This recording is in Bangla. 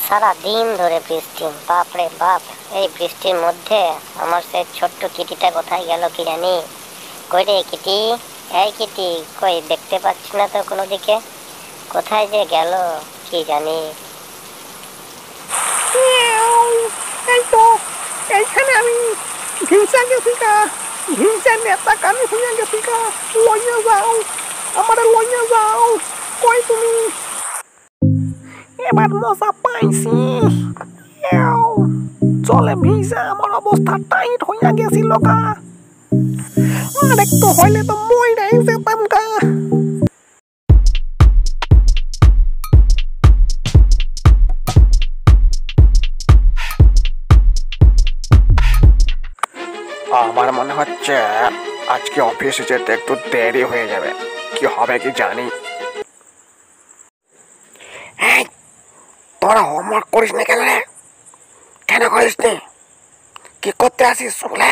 সারা দিন ধরে বৃষ্টি, বাপ রে বাপ। এই বৃষ্টির মধ্যে আমার সে ছোট্ট কিটিটা কোথায় গেল কি জানি। কই রে কিটি, এই কিটি, কই দেখতে পাচ্ছি না তো কোনো দিকে, কোথায় যে গেল কি জানি। এই তো, এইখানে আমি ভিজা গেছি গা, ভিজা নেতা কানে হইয়া গেছি গা। লইয়া যাও, আমারে লইয়া যাও। কই তুমি? এবার মজা পাইছি। চলে ভিজা আমার অবস্থা টাইট হইয়া গেছিল গা। আর একটু হইলে তো মইরাই যেতাম গা। আমার মনে হচ্ছে আজকে অফিসে যেতে একটু দেরি হয়ে যাবে। কি হবে কি জানি। এই, তোরা হোমওয়ার্ক করিস না কেন রে? কেন করিস নি? কি করতে আসিস সকালে?